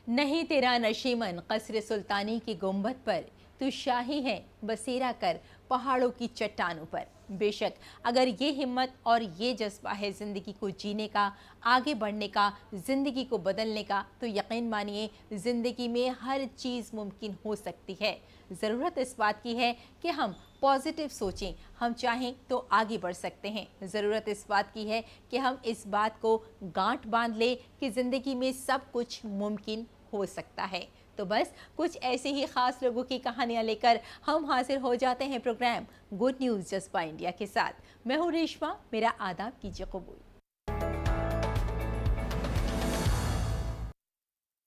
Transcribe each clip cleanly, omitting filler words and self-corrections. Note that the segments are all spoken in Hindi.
नहीं तेरा नशीमन कसर सुल्तानी की गुंबद पर, तू शाही है बसेरा कर पहाड़ों की चट्टानों पर। बेशक अगर ये हिम्मत और ये जज्बा है ज़िंदगी को जीने का, आगे बढ़ने का, ज़िंदगी को बदलने का, तो यकीन मानिए ज़िंदगी में हर चीज़ मुमकिन हो सकती है। ज़रूरत इस बात की है कि हम पॉजिटिव सोचें, हम चाहें तो आगे बढ़ सकते हैं। ज़रूरत इस बात की है कि हम इस बात को गांठ बांध लें कि ज़िंदगी में सब कुछ मुमकिन हो सकता है। तो बस कुछ ऐसे ही खास लोगों की कहानियां लेकर हम हाजिर हो जाते हैं प्रोग्राम गुड न्यूज़ जज्बा इंडिया के साथ। मैं हूं रेशमा, मेरा आदाब कीजिए कबूल।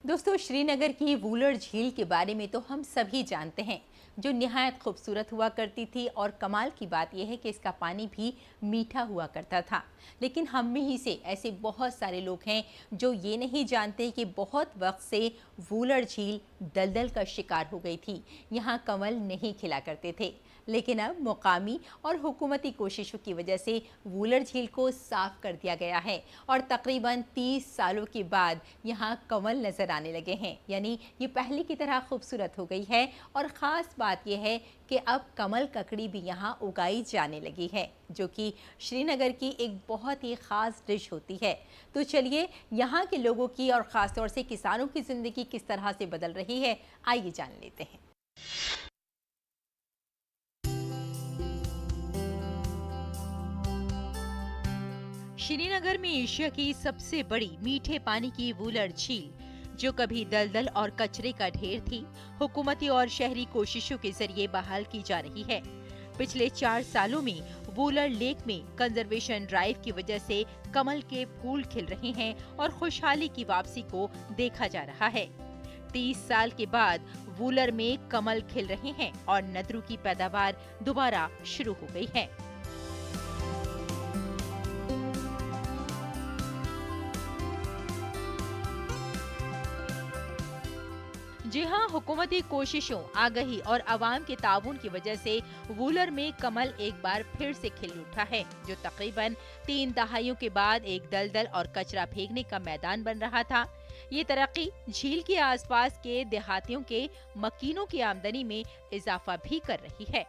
दोस्तों, श्रीनगर की वूलर झील के बारे में तो हम सभी जानते हैं, जो निहायत खूबसूरत हुआ करती थी। और कमाल की बात यह है कि इसका पानी भी मीठा हुआ करता था। लेकिन हम में ही से ऐसे बहुत सारे लोग हैं जो ये नहीं जानते कि बहुत वक्त से वूलर झील दलदल का शिकार हो गई थी। यहाँ कमल नहीं खिला करते थे, लेकिन अब मुकामी और हुकूमती कोशिशों की वजह से वूलर झील को साफ कर दिया गया है और तकरीबन 30 सालों के बाद यहाँ कमल नजर आने लगे हैं। यानी ये पहले की तरह खूबसूरत हो गई है। और ख़ास बात यह है कि अब कमल ककड़ी भी यहाँ उगाई जाने लगी है, जो कि श्रीनगर की एक बहुत ही ख़ास डिश होती है। तो चलिए यहाँ के लोगों की और ख़ास तौर से किसानों की ज़िंदगी किस तरह से बदल रही है, आइए जान लेते हैं। श्रीनगर में एशिया की सबसे बड़ी मीठे पानी की वूलर झील, जो कभी दलदल और कचरे का ढेर थी, हुकूमती और शहरी कोशिशों के जरिए बहाल की जा रही है। पिछले 4 सालों में वूलर लेक में कंजर्वेशन ड्राइव की वजह से कमल के फूल खिल रहे हैं और खुशहाली की वापसी को देखा जा रहा है। 30 साल के बाद वूलर में कमल खिल रहे हैं और नदरू की पैदावार दोबारा शुरू हो गई है। जी हाँ, हुकूमती कोशिशों, आगाही और अवाम के ताउन की वजह से वूलर में कमल एक बार फिर से खिल उठा है, जो तकरीबन 3 दहाइयों के बाद एक दलदल और कचरा फेंकने का मैदान बन रहा था। ये तरक्की झील के आसपास के देहातियों के मकीनों की आमदनी में इजाफा भी कर रही है।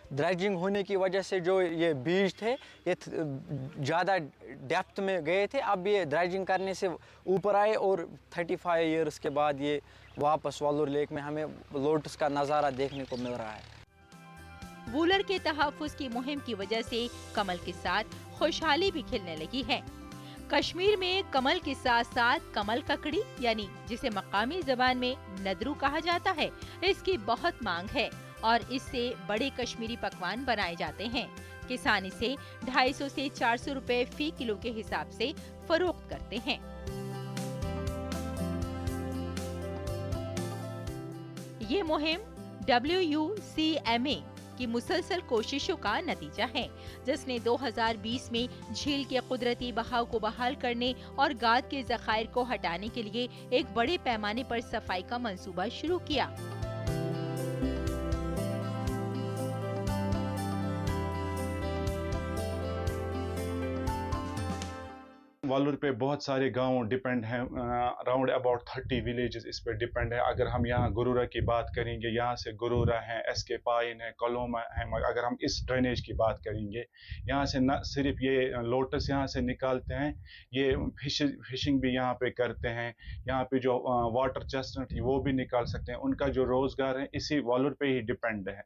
ड्रेजिंग होने की वजह से जो ये बीज थे ये ज़्यादा डेप्थ में गए थे। अब ये ड्रेजिंग करने से ऊपर आए और 35 ईयर्स के बाद ये वापस वॉलर लेक में हमें लोटस का नज़ारा देखने को मिल रहा है। वूलर के तहफ़्फ़ुज़ की मुहिम की वजह से कमल के साथ खुशहाली भी खिलने लगी है। कश्मीर में कमल के साथ साथ कमल ककड़ी, यानी जिसे मकामी ज़बान में नदरू कहा जाता है, इसकी बहुत मांग है और इससे बड़े कश्मीरी पकवान बनाए जाते हैं। किसान इसे 250 से 400 रुपए फी किलो के हिसाब से फरोख्त करते हैं। ये मुहिम WUCMA की मुसलसल कोशिशों का नतीजा है, जिसने 2020 में झील के कुदरती बहाव को बहाल करने और गाद के ज़खायर को हटाने के लिए एक बड़े पैमाने पर सफाई का मंसूबा शुरू किया। वालूर पे बहुत सारे गांव डिपेंड हैं, अराउंड अबाउट 30 विलेजेस इस पे डिपेंड है। अगर हम यहाँ गुरुरा की बात करेंगे, यहाँ से गुरुरा है, SK पाइन है, कोलोमा है। अगर हम इस ड्रेनेज की बात करेंगे, यहाँ से न सिर्फ ये लोटस यहाँ से निकालते हैं, ये फिशिंग भी यहाँ पे करते हैं। यहाँ पे जो वाटर चेस्टनट वो भी निकाल सकते हैं। उनका जो रोजगार है इसी वालूर पे ही डिपेंड है।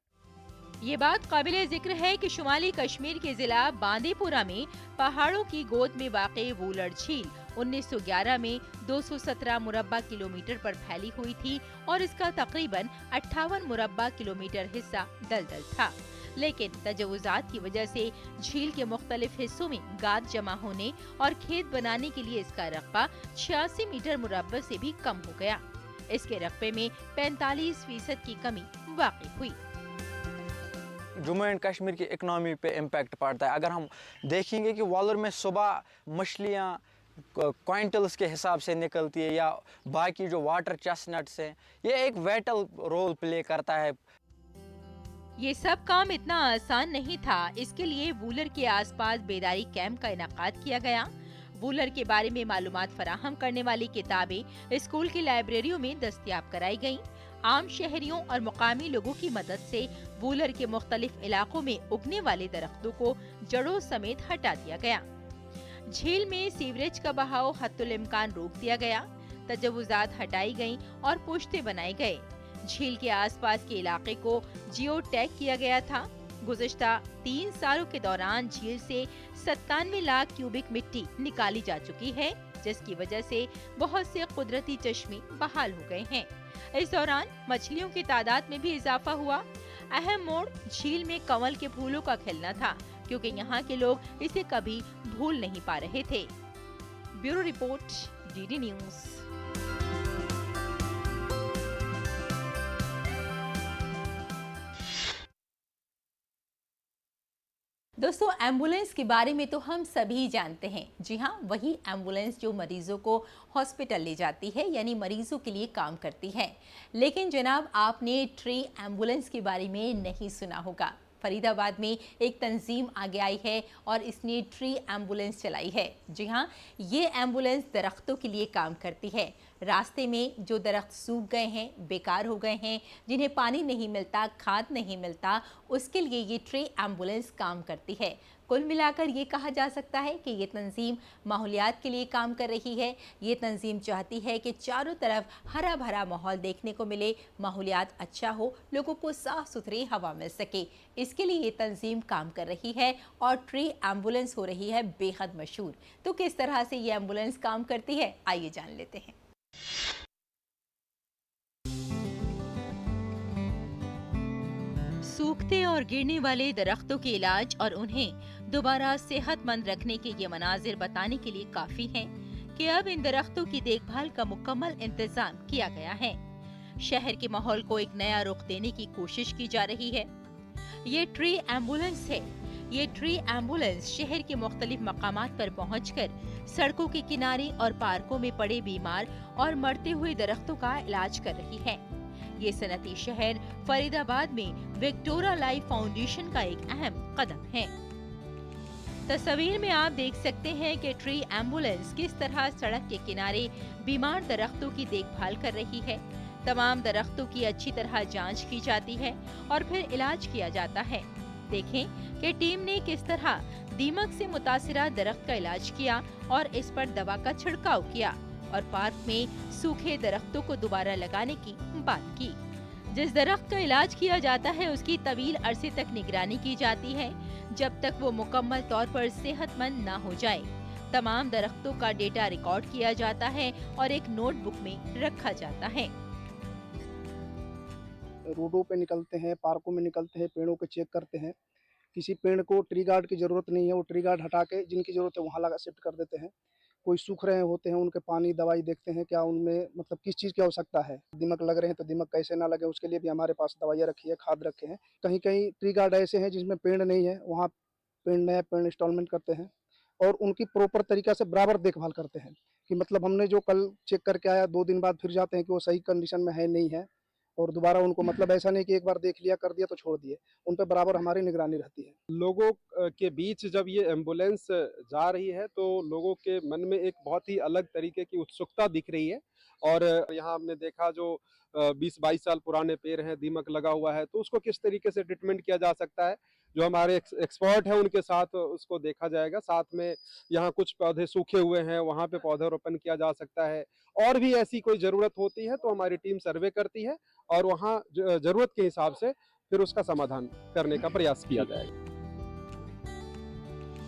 ये बात काबिले जिक्र है कि शुमाली कश्मीर के जिला बांदीपुरा में पहाड़ों की गोद में वाक़ई वूलर झील 1911 में 217 मुरब्बा किलोमीटर पर फैली हुई थी और इसका तकरीबन 58 मुरब्बा किलोमीटर हिस्सा दलदल था। लेकिन तजवुज़ात की वजह से झील के मुख्तलिफ हिस्सों में गाद जमा होने और खेत बनाने के लिए इसका रकबा 86 मीटर मुरब्बा से भी कम हो गया। इसके रकबे में 45% की कमी वाक़ई हुई। जम्मू एंड कश्मीर की इकनॉमी पे इम्पैक्ट पड़ता है। अगर हम देखेंगे कि वॉलर में सुबह मछलियाँ क्विंटल्स के हिसाब से निकलती है, या बाकी जो वाटर चेस्टनट्स हैं, ये एक वाइटल रोल प्ले करता है। ये सब काम इतना आसान नहीं था। इसके लिए वूलर के आसपास बेदारी कैंप का इनाकाद किया गया। वूलर के बारे में मालूमात फराहम करने वाली किताबें स्कूल की लाइब्रेरियों में दस्तयाब कराई गयीं। आम शहरियों और मुकामी लोगों की मदद से वूलर के मुख्तलिफ इलाकों में उगने वाले दरख्तों को जड़ों समेत हटा दिया गया। झील में सीवरेज का बहाव हद्दुल इम्कान रोक दिया गया। तजव्वुज़ात हटाई गयीं और पुश्ते बनाए गए। झील के आसपास के इलाके को जियो टैग किया गया था। गुज़िश्ता 3 सालों के दौरान झील से 97 लाख क्यूबिक मिट्टी निकाली जा चुकी है, जिसकी वजह से बहुत से कुदरती चश्मे बहाल हो गए हैं। इस दौरान मछलियों की तादाद में भी इजाफा हुआ। अहम मोड़ झील में कमल के फूलों का खिलना था, क्योंकि यहाँ के लोग इसे कभी भूल नहीं पा रहे थे। Bureau report, DD news. दोस्तों, एम्बुलेंस के बारे में तो हम सभी जानते हैं। जी हाँ, वही एम्बुलेंस जो मरीजों को हॉस्पिटल ले जाती है, यानी मरीजों के लिए काम करती है। लेकिन जनाब, आपने ट्री एम्बुलेंस के बारे में नहीं सुना होगा। फरीदाबाद में एक तंजीम आगे आई है और इसने ट्री एम्बुलेंस चलाई है। जी हाँ, ये एम्बुलेंस दरख्तों के लिए काम करती है। रास्ते में जो दरख्त सूख गए हैं, बेकार हो गए हैं, जिन्हें पानी नहीं मिलता, खाद नहीं मिलता, उसके लिए ये ट्री एम्बुलेंस काम करती है। कुल मिलाकर ये कहा जा सकता है कि ये तंजीम माहौलियात के लिए काम कर रही है। ये तंजीम चाहती है कि चारों तरफ हरा भरा माहौल देखने को मिले, माहौलियात अच्छा हो, लोगों को साफ सुथरी हवा मिल सके। इसके लिए ये तंजीम काम कर रही है और ट्री एम्बुलेंस हो रही है बेहद मशहूर। तो किस तरह से ये एम्बुलेंस काम करती है, आइए जान लेते हैं। सूखते और गिरने वाले दरख्तों के इलाज और उन्हें दोबारा सेहतमंद रखने के ये मनाजिर बताने के लिए काफी हैं कि अब इन दरख्तों की देखभाल का मुकम्मल इंतजाम किया गया है। शहर के माहौल को एक नया रुख देने की कोशिश की जा रही है। ये ट्री एम्बुलेंस है। ये ट्री एम्बुलेंस शहर के मुख्तलिफ मकामात पर पहुंचकर सड़कों के किनारे और पार्कों में पड़े बीमार और मरते हुए दरख्तों का इलाज कर रही है। ये सनती शहर फरीदाबाद में विक्टोरिया लाइफ फाउंडेशन का एक अहम कदम है। तस्वीर में आप देख सकते हैं कि ट्री एम्बुलेंस किस तरह सड़क के किनारे बीमार दरख्तों की देखभाल कर रही है। तमाम दरख्तों की अच्छी तरह जांच की जाती है और फिर इलाज किया जाता है। देखें कि टीम ने किस तरह दीमक से मुतासिरा दरख्त का इलाज किया और इस पर दवा का छिड़काव किया और पार्क में सूखे दरख्तों को दोबारा लगाने की बात की। जिस दरख्त का इलाज किया जाता है उसकी तवील अरसे तक निगरानी की जाती है, जब तक वो मुकम्मल तौर पर सेहतमंद ना हो जाए। तमाम दरख्तों का डेटा रिकॉर्ड किया जाता है और एक नोटबुक में रखा जाता है। रोडों पे निकलते हैं, पार्कों में निकलते हैं, पेड़ों को चेक करते हैं। किसी पेड़ को ट्री गार्ड की ज़रूरत नहीं है, वो ट्री गार्ड हटा के जिनकी ज़रूरत है वहाँ लगा शिफ्ट कर देते हैं। कोई सूख रहे होते हैं, उनके पानी दवाई देखते हैं, क्या उनमें मतलब किस चीज़ की आवश्यकता है। दीमक लग रहे हैं तो दीमक कैसे ना लगे, उसके लिए भी हमारे पास दवाइयाँ रखी है, खाद रखे हैं। कहीं कहीं ट्री गार्ड ऐसे हैं जिसमें पेड़ नहीं है, वहाँ पेड़ नया पेड़ इंस्टॉलमेंट करते हैं और उनकी प्रॉपर तरीका से बराबर देखभाल करते हैं कि मतलब हमने जो कल चेक करके आया 2 दिन बाद फिर जाते हैं कि वो सही कंडीशन में है नहीं है, और दोबारा उनको मतलब ऐसा नहीं कि एक बार देख लिया कर दिया तो छोड़ दिए, उन पर बराबर हमारी निगरानी रहती है। लोगों के बीच जब ये एम्बुलेंस जा रही है तो लोगों के मन में एक बहुत ही अलग तरीके की उत्सुकता दिख रही है। और यहाँ हमने देखा जो 20-22 साल पुराने पेड़ हैं, दीमक लगा हुआ है, तो उसको किस तरीके से ट्रीटमेंट किया जा सकता है, जो हमारे एक्सपर्ट हैं उनके साथ उसको देखा जाएगा। साथ में यहाँ कुछ पौधे सूखे हुए हैं, वहाँ पे पौधारोपण किया जा सकता है। और भी ऐसी कोई ज़रूरत होती है तो हमारी टीम सर्वे करती है और वहाँ ज़रूरत के हिसाब से फिर उसका समाधान करने का प्रयास किया जाएगा।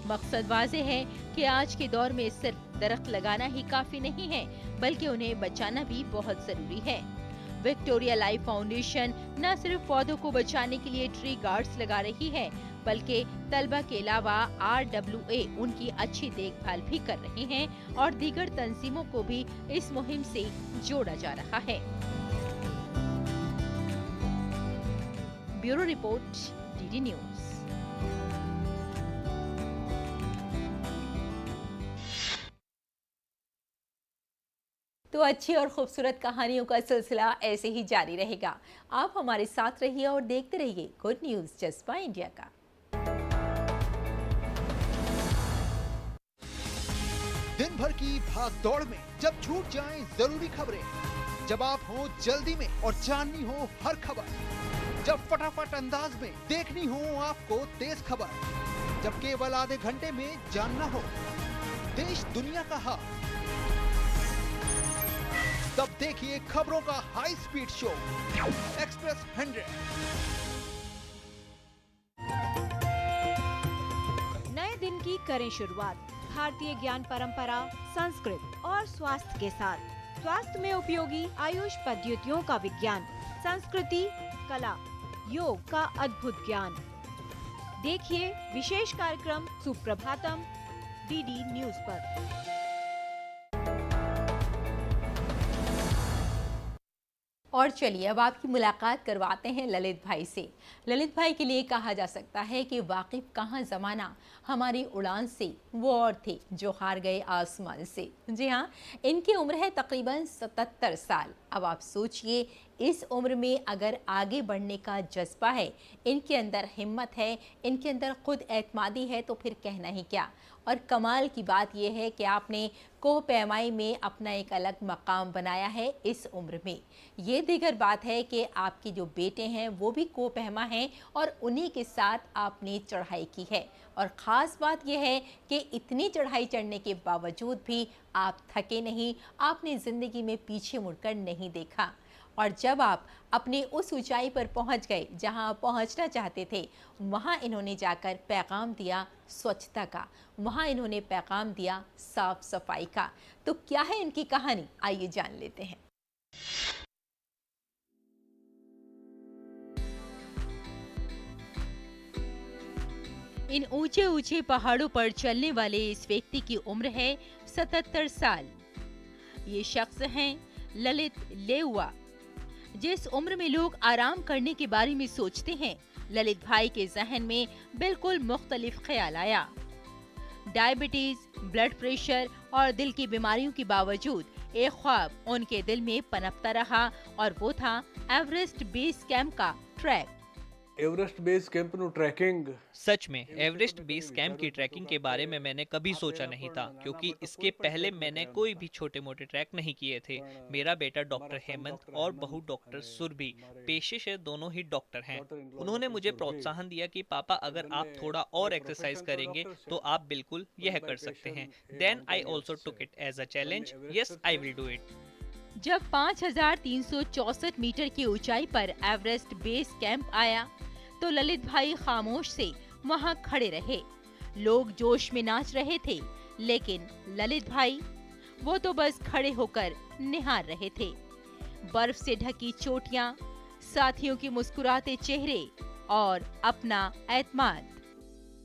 मकसद वाज़े है कि आज के दौर में सिर्फ दरख्त लगाना ही काफी नहीं है, बल्कि उन्हें बचाना भी बहुत जरूरी है। विक्टोरिया लाइफ फाउंडेशन न सिर्फ पौधों को बचाने के लिए ट्री गार्ड्स लगा रही है, बल्कि तलबा के अलावा RWA उनकी अच्छी देखभाल भी कर रहे हैं और दीगर तंजीमों को भी इस मुहिम से जोड़ा जा रहा है। Bureau report, DD news. तो अच्छी और खूबसूरत कहानियों का सिलसिला ऐसे ही जारी रहेगा। आप हमारे साथ रहिए और देखते रहिए गुड न्यूज़ जज्बा इंडिया का। दिन भर की भाग दौड़ में जब छूट जाएं जरूरी खबरें, जब आप हो जल्दी में और जाननी हो हर खबर, जब फटाफट अंदाज में देखनी हो आपको तेज खबर, जब केवल आधे घंटे में जानना हो देश दुनिया का हाल, तब देखिए खबरों का हाई स्पीड शो एक्सप्रेस 100। नए दिन की करें शुरुआत भारतीय ज्ञान परंपरा, संस्कृत और स्वास्थ्य के साथ। स्वास्थ्य में उपयोगी आयुष पद्धतियों का विज्ञान, संस्कृति, कला, योग का अद्भुत ज्ञान। देखिए विशेष कार्यक्रम सुप्रभातम डीडी न्यूज पर। और चलिए अब आपकी मुलाकात करवाते हैं ललित भाई से। ललित भाई के लिए कहा जा सकता है कि वाकिफ कहाँ ज़माना हमारी उड़ान से वो और थे जो हार गए आसमान से। जी हाँ, इनकी उम्र है तकरीबन 77 साल। अब आप सोचिए, इस उम्र में अगर आगे बढ़ने का जज्बा है, इनके अंदर हिम्मत है, इनके अंदर खुद एतमादी है, तो फिर कहना ही क्या। और कमाल की बात यह है कि आपने कोह पैमाई में अपना एक अलग मकाम बनाया है इस उम्र में। ये दीगर बात है कि आपके जो बेटे हैं वो भी कोह पैमा हैं और उन्हीं के साथ आपने चढ़ाई की है। और ख़ास बात यह है कि इतनी चढ़ाई चढ़ने के बावजूद भी आप थके नहीं, आपने ज़िंदगी में पीछे मुड़कर नहीं देखा। और जब आप अपने उस ऊंचाई पर पहुंच गए जहां आप पहुंचना चाहते थे, वहां इन्होंने जाकर पैगाम दिया स्वच्छता का, वहां इन्होंने पैगाम दिया साफ सफाई का। तो क्या है इनकी कहानी, आइए जान लेते हैं। इन ऊंचे ऊंचे पहाड़ों पर चलने वाले इस व्यक्ति की उम्र है 77 साल। ये शख्स हैं ललित लेउआ। जिस उम्र में लोग आराम करने के बारे में सोचते हैं, ललित भाई के जहन में बिल्कुल मुख्तलिफ ख्याल आया। डायबिटीज, ब्लड प्रेशर और दिल की बीमारियों के बावजूद एक ख्वाब उनके दिल में पनपता रहा और वो था एवरेस्ट बेस कैंप का ट्रैक। एवरेस्ट बेस कैंप નું ट्रैकिंग। सच में एवरेस्ट बेस कैंप की ट्रैकिंग के बारे में मैंने कभी सोचा नहीं था, क्योंकि इसके पहले मैंने कोई भी छोटे मोटे ट्रैक नहीं किए थे। मेरा बेटा डॉक्टर हेमंत और बहू डॉक्टर सुरभि पेशे से दोनों ही डॉक्टर हैं। उन्होंने मुझे प्रोत्साहन दिया कि पापा, अगर आप थोड़ा और एक्सरसाइज करेंगे तो आप बिल्कुल यह कर सकते हैं। Then I also took it as a challenge. Yes, I will do it. जब 5364 मीटर की ऊंचाई पर एवरेस्ट बेस कैंप आया तो ललित भाई खामोश से वहां खड़े रहे। लोग जोश में नाच रहे थे, लेकिन ललित भाई वो तो बस खड़े होकर निहार रहे थे। बर्फ से ढकी चोटियां, साथियों के मुस्कुराते चेहरे और अपना एतमाद।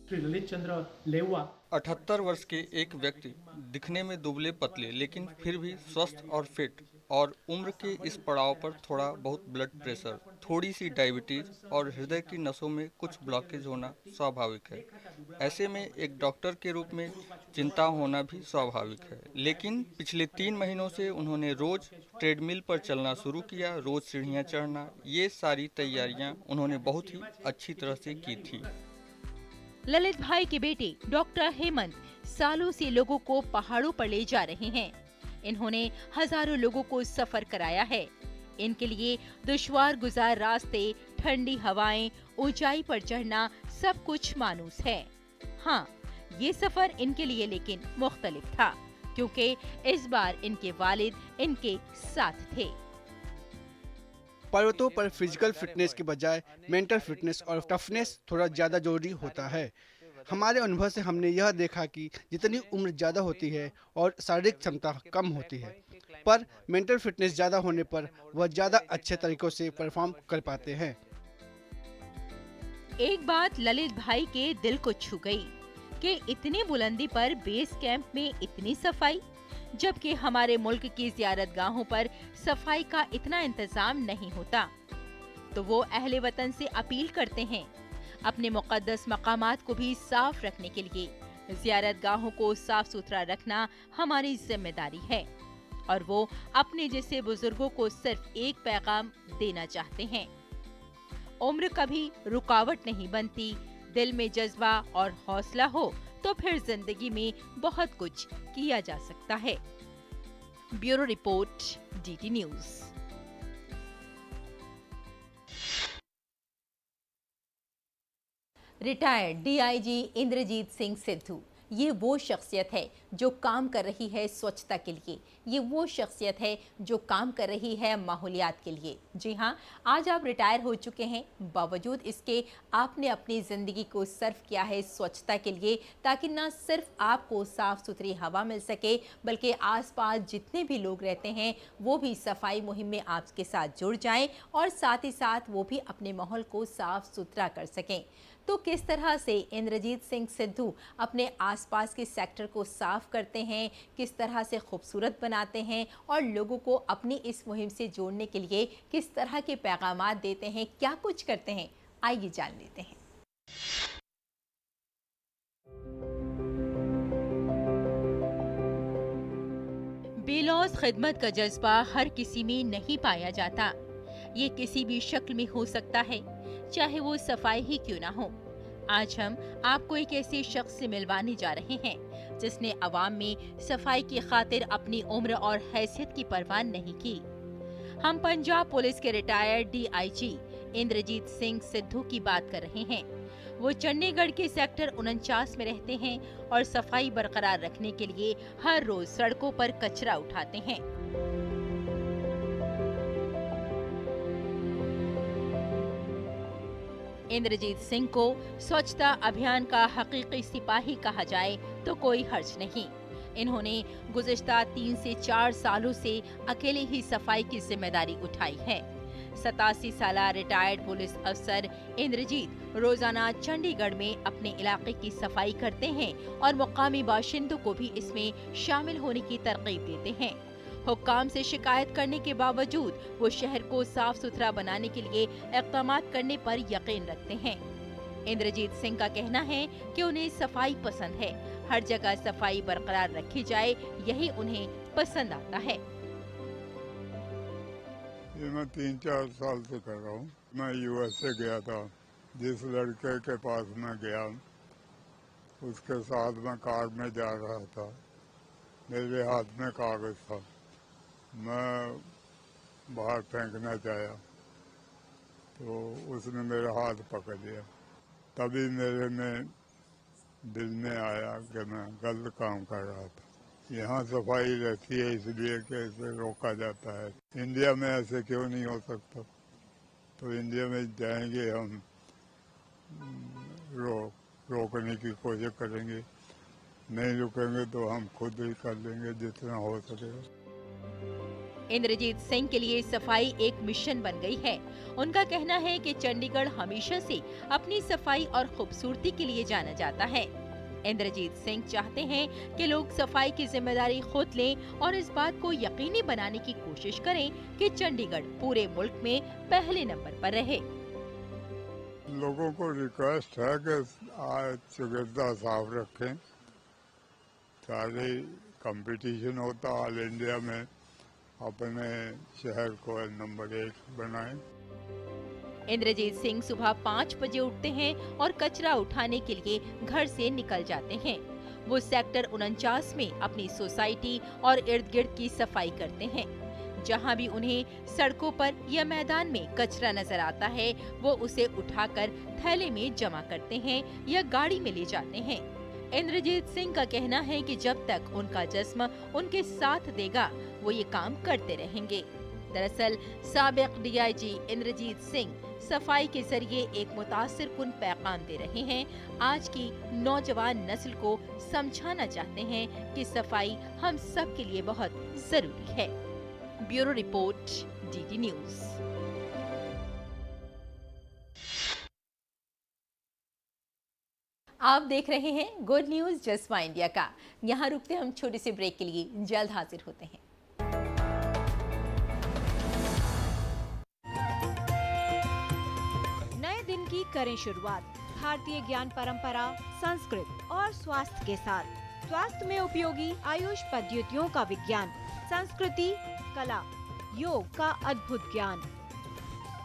श्री ललित चंद्र लेउआ 78 वर्ष के एक व्यक्ति, दिखने में दुबले पतले लेकिन फिर भी स्वस्थ और फिट, और उम्र के इस पड़ाव पर थोड़ा बहुत ब्लड प्रेशर, थोड़ी सी डायबिटीज और हृदय की नसों में कुछ ब्लॉकेज होना स्वाभाविक है। ऐसे में एक डॉक्टर के रूप में चिंता होना भी स्वाभाविक है। लेकिन पिछले 3 महीनों से उन्होंने रोज ट्रेडमिल पर चलना शुरू किया, रोज सीढ़ियाँ चढ़ना, ये सारी तैयारियाँ उन्होंने बहुत ही अच्छी तरह से की थी। ललित भाई के बेटे डॉक्टर हेमंत सालों से लोगों को पहाड़ों पर ले जा रहे हैं। इन्होंने हजारों लोगों को सफर कराया है। इनके लिए दुश्वार गुजार रास्ते, ठंडी हवाएं, ऊंचाई पर चढ़ना सब कुछ मानूस है। हाँ, ये सफर इनके लिए लेकिन मुख्तलिफ था, क्योंकि इस बार इनके वालिद इनके साथ थे। पर्वतों पर फिजिकल फिटनेस के बजाय मेंटल फिटनेस और टफनेस थोड़ा ज़्यादा जरूरी होता है। हमारे अनुभव से हमने यह देखा कि जितनी उम्र ज़्यादा होती है और शारीरिक क्षमता कम होती है, पर मेंटल फिटनेस ज़्यादा होने पर वह ज़्यादा अच्छे तरीकों से परफॉर्म कर पाते हैं। एक बात ललित भाई के दिल को छू गई कि इतनी बुलंदी पर बेस कैंप में इतनी सफाई, जबकि हमारे मुल्क की ज़ियारतगाहों पर सफाई का इतना इंतजाम नहीं होता। तो वो अहले वतन से अपील करते हैं अपने मुक़द्दस मकामात को भी साफ रखने के लिए। ज़ियारतगाहों को साफ सुथरा रखना हमारी जिम्मेदारी है और वो अपने जैसे बुजुर्गों को सिर्फ एक पैगाम देना चाहते हैं। उम्र कभी रुकावट नहीं बनती। दिल में जज्बा और हौसला हो तो फिर जिंदगी में बहुत कुछ किया जा सकता है। Bureau report, DD news. Retired DIG Indrajit Singh Sidhu, ये वो शख्सियत है जो काम कर रही है स्वच्छता के लिए, ये वो शख्सियत है जो काम कर रही है माहौलियात के लिए। जी हाँ, आज आप रिटायर हो चुके हैं, बावजूद इसके आपने अपनी ज़िंदगी को सर्व किया है स्वच्छता के लिए, ताकि ना सिर्फ आपको साफ़ सुथरी हवा मिल सके, बल्कि आसपास जितने भी लोग रहते हैं वो भी सफाई मुहिम में आपके साथ जुड़ जाएं और साथ ही साथ वो भी अपने माहौल को साफ़ सुथरा कर सकें। तो किस तरह से इंद्रजीत सिंह सिद्धू अपने आसपास के सेक्टर को साफ करते हैं, किस तरह से खूबसूरत बनाते हैं और लोगों को अपनी इस मुहिम से जोड़ने के लिए किस तरह के पैगामात देते हैं, क्या कुछ करते हैं, आइए जान लेते हैं। बेलौस खिदमत का जज्बा हर किसी में नहीं पाया जाता। ये किसी भी शक्ल में हो सकता है, चाहे वो सफाई ही क्यों ना हो। आज हम आपको एक ऐसे शख्स से मिलवाने जा रहे हैं जिसने अवाम में सफाई की खातिर अपनी उम्र और हैसियत की परवाह नहीं की। हम पंजाब पुलिस के रिटायर्ड DIG इंद्रजीत सिंह सिद्धू की बात कर रहे हैं। वो चंडीगढ़ के सेक्टर 49 में रहते हैं और सफाई बरकरार रखने के लिए हर रोज सड़कों पर कचरा उठाते हैं। इंद्रजीत सिंह को स्वच्छता अभियान का हकीकी सिपाही कहा जाए तो कोई हर्ज नहीं। इन्होंने गुज़िश्ता 3 से 4 सालों से अकेले ही सफाई की जिम्मेदारी उठाई है। 87 साल रिटायर्ड पुलिस अफसर इंद्रजीत रोजाना चंडीगढ़ में अपने इलाके की सफाई करते हैं और मुकामी बाशिंदों को भी इसमें शामिल होने की तरकीब देते हैं। हुक्काम से शिकायत करने के बावजूद वो शहर को साफ सुथरा बनाने के लिए इक़दाम करने पर यकीन रखते हैं। इंद्रजीत सिंह का कहना है कि उन्हें सफाई पसंद है, हर जगह सफाई बरकरार रखी जाए, यही उन्हें पसंद आता है। ये मैं 3-4 साल से कर रहा हूँ। मैं USA गया था, जिस लड़के के पास मैं गया उसके साथ मैं कार में जा रहा था, मेरे हाथ में कागज था, मैं बाहर फेंकना चाहा तो उसने मेरा हाथ पकड़ लिया। तभी मेरे में दिल में आया कि मैं गलत काम कर रहा था। यहाँ सफाई रहती है इसलिए कि इसे रोका जाता है। इंडिया में ऐसे क्यों नहीं हो सकता? तो इंडिया में जाएंगे हम, रोकने की कोशिश करेंगे, नहीं रुकेंगे तो हम खुद ही कर लेंगे जितना हो सकेगा। इंद्रजीत सिंह के लिए सफाई एक मिशन बन गई है। उनका कहना है कि चंडीगढ़ हमेशा से अपनी सफाई और खूबसूरती के लिए जाना जाता है। इंद्रजीत सिंह चाहते हैं कि लोग सफाई की जिम्मेदारी खुद लें और इस बात को यकीनी बनाने की कोशिश करें कि चंडीगढ़ पूरे मुल्क में पहले नंबर पर रहे। लोगों को रिक्वेस्ट है कि आज चुगता साफ रखें। सारे कंपटीशन होता ऑल इंडिया में, अपने शहर को नंबर 1 बनाएं। इंद्रजीत सिंह सुबह 5 बजे उठते हैं और कचरा उठाने के लिए घर से निकल जाते हैं। वो सेक्टर 49 में अपनी सोसाइटी और इर्द गिर्द की सफाई करते हैं। जहां भी उन्हें सड़कों पर या मैदान में कचरा नजर आता है, वो उसे उठाकर थैले में जमा करते हैं या गाड़ी में ले जाते हैं। इंद्रजीत सिंह का कहना है कि जब तक उनका जिस्म उनके साथ देगा, वो ये काम करते रहेंगे। दरअसल साबिक DIG इंद्रजीत सिंह सफाई के जरिए एक मुतासिर कुन पैगाम दे रहे हैं। आज की नौजवान नस्ल को समझाना चाहते हैं कि सफाई हम सब के लिए बहुत जरूरी है। Bureau report, DD news. आप देख रहे हैं गुड न्यूज जज्बा इंडिया का। यहाँ रुकते हम छोटे से ब्रेक के लिए, जल्द हाजिर होते हैं। नए दिन की करें शुरुआत भारतीय ज्ञान परंपरा, संस्कृत और स्वास्थ्य के साथ। स्वास्थ्य में उपयोगी आयुष पद्धतियों का विज्ञान, संस्कृति, कला, योग का अद्भुत ज्ञान।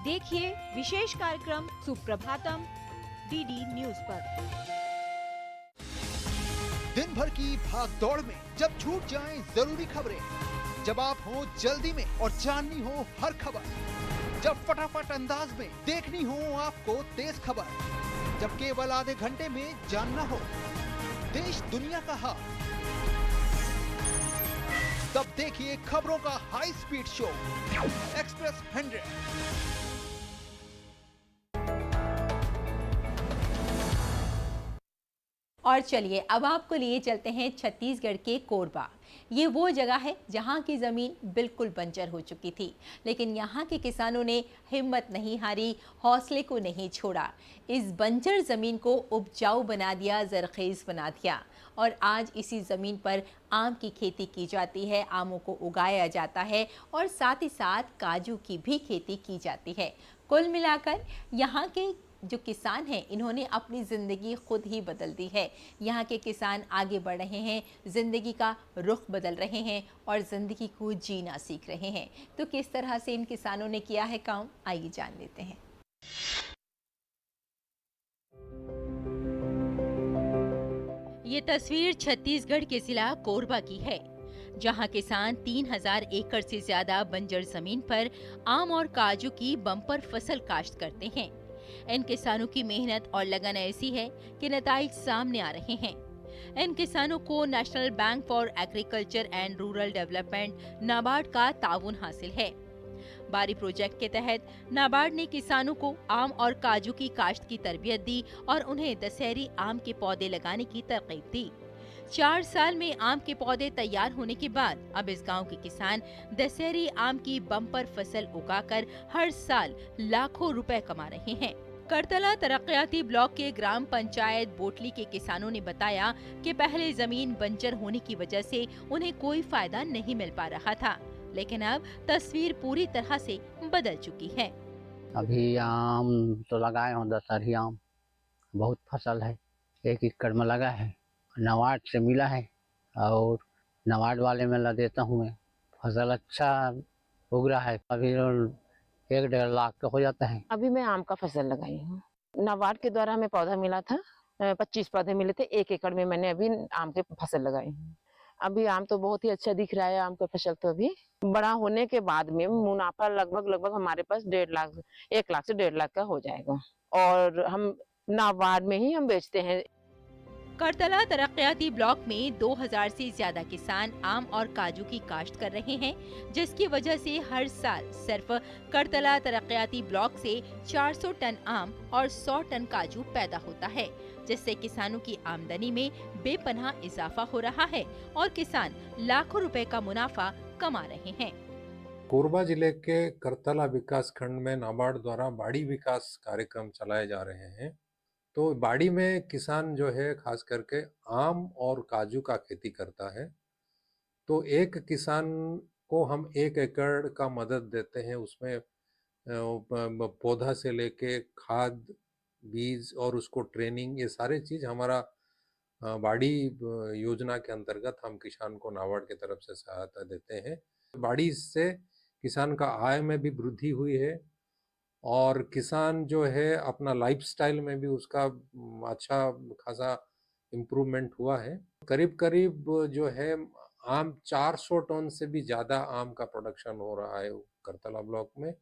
देखिए विशेष कार्यक्रम सुप्रभातम DD न्यूज पर। दिन भर की भाग दौड़ में जब छूट जाएं जरूरी खबरें, जब आप हो जल्दी में और जाननी हो हर खबर, जब फटाफट अंदाज में देखनी हो आपको तेज खबर, जब केवल आधे घंटे में जानना हो देश दुनिया का हाल, तब देखिए खबरों का हाई स्पीड शो एक्सप्रेस 100। और चलिए अब आपको लिए चलते हैं छत्तीसगढ़ के कोरबा। ये वो जगह है जहाँ की ज़मीन बिल्कुल बंजर हो चुकी थी, लेकिन यहाँ के किसानों ने हिम्मत नहीं हारी, हौसले को नहीं छोड़ा। इस बंजर ज़मीन को उपजाऊ बना दिया, ज़रख़ेज़ बना दिया और आज इसी ज़मीन पर आम की खेती की जाती है, आमों को उगाया जाता है और साथ ही साथ काजू की भी खेती की जाती है। कुल मिलाकर यहाँ के जो किसान हैं इन्होंने अपनी ज़िंदगी खुद ही बदल दी है। यहाँ के किसान आगे बढ़ रहे हैं, ज़िंदगी का रुख बदल रहे हैं और ज़िंदगी को जीना सीख रहे हैं। तो किस तरह से इन किसानों ने किया है काम, आइए जान लेते हैं। ये तस्वीर छत्तीसगढ़ के जिला कोरबा की है, जहाँ किसान 3000 एकड़ से ज्यादा बंजर जमीन पर आम और काजू की बम्पर फसल काश्त करते हैं। इन किसानों की मेहनत और लगन ऐसी है कि नताइज सामने आ रहे हैं। इन किसानों को national bank for agriculture and rural development NABARD का ताउन हासिल है। बारी प्रोजेक्ट के तहत नाबार्ड ने किसानों को आम और काजू की काश्त की तरबियत दी और उन्हें दशहरी आम के पौधे लगाने की तरकीब दी। 4 साल में आम के पौधे तैयार होने के बाद अब इस गांव के किसान दशहरी आम की बम्पर फसल उगाकर हर साल लाखों रुपए कमा रहे हैं। करतला तरक्याती ब्लॉक के ग्राम पंचायत बोटली के किसानों ने बताया कि पहले जमीन बंजर होने की वजह से उन्हें कोई फायदा नहीं मिल पा रहा था, लेकिन अब तस्वीर पूरी तरह से बदल चुकी है। अभी आम तो लगाए हो, दशहरी आम बहुत फसल है, 1 एकड़ में लगा है। नाबार्ड से मिला है और नाबार्ड वाले में ला देता हूँ मैं। फसल अच्छा उग रहा है, अभी 1-1.5 लाख का हो जाता है। अभी मैं आम का फसल लगाई हूँ। नाबार्ड के द्वारा हमें पौधा मिला था, 25 पौधे मिले थे। 1 एकड़ में मैंने अभी आम के फसल लगाई हूँ। अभी आम तो बहुत ही अच्छा दिख रहा है। आम का फसल तो अभी बड़ा होने के बाद में मुनाफा लगभग हमारे पास 1 लाख से 1.5 लाख का हो जाएगा और हम नाबार्ड में ही हम बेचते हैं। करतला तरक्याती ब्लॉक में 2000 से ज्यादा किसान आम और काजू की काश्त कर रहे हैं, जिसकी वजह से हर साल सिर्फ करतला तरक्याती ब्लॉक से 400 टन आम और 100 टन काजू पैदा होता है, जिससे किसानों की आमदनी में बेपनाह इजाफा हो रहा है और किसान लाखों रुपए का मुनाफा कमा रहे हैं। कोरबा जिले के करतला विकास खंड में नाबार्ड द्वारा बाड़ी विकास कार्यक्रम चलाए जा रहे हैं। तो बाड़ी में किसान जो है खास करके आम और काजू का खेती करता है। तो एक किसान को हम 1 एकड़ का मदद देते हैं, उसमें पौधा से लेके खाद, बीज और उसको ट्रेनिंग, ये सारे चीज़ हमारा बाड़ी योजना के अंतर्गत हम किसान को नाबार्ड की तरफ से सहायता देते हैं। बाड़ी से किसान का आय में भी वृद्धि हुई है और किसान जो है अपना लाइफस्टाइल में भी उसका अच्छा खासा इम्प्रूवमेंट हुआ है। करीब जो है आम 400 टन से भी ज़्यादा आम का प्रोडक्शन हो रहा है करतला ब्लॉक में,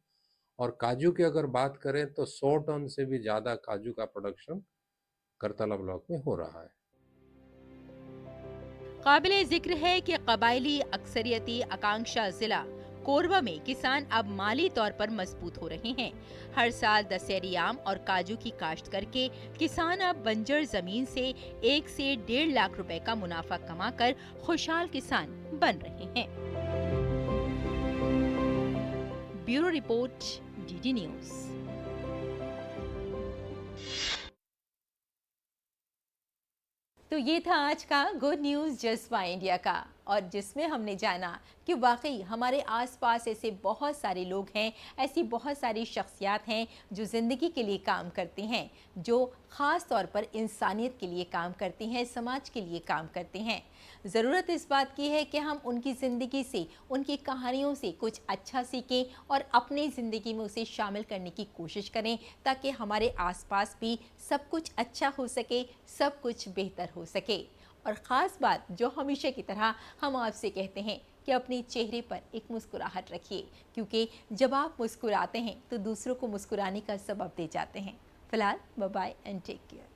और काजू की अगर बात करें तो 100 टन से भी ज़्यादा काजू का प्रोडक्शन करतला ब्लॉक में हो रहा है। काबिले जिक्र है कि कबायली अक्सरियती आकांक्षा जिला कोरबा में किसान अब माली तौर पर मजबूत हो रहे हैं। हर साल दशहरी आम और काजू की काश्त करके किसान अब बंजर जमीन से 1 से 1.5 लाख रुपए का मुनाफा कमाकर खुशहाल किसान बन रहे हैं। Bureau report, DD news. तो ये था आज का गुड न्यूज़ जज्बा इंडिया का, और जिसमें हमने जाना कि वाकई हमारे आसपास ऐसे बहुत सारे लोग हैं, ऐसी बहुत सारी शख्सियात हैं जो ज़िंदगी के लिए काम करती हैं, जो ख़ास तौर पर इंसानियत के लिए काम करती हैं, समाज के लिए काम करती हैं। ज़रूरत इस बात की है कि हम उनकी ज़िंदगी से, उनकी कहानियों से कुछ अच्छा सीखें और अपनी ज़िंदगी में उसे शामिल करने की कोशिश करें, ताकि हमारे आसपास भी सब कुछ अच्छा हो सके, सब कुछ बेहतर हो सके। और ख़ास बात जो हमेशा की तरह हम आपसे कहते हैं कि अपने चेहरे पर एक मुस्कुराहट रखिए, क्योंकि जब आप मुस्कुराते हैं तो दूसरों को मुस्कुराने का सबब दे जाते हैं। फिलहाल bye bye and take care.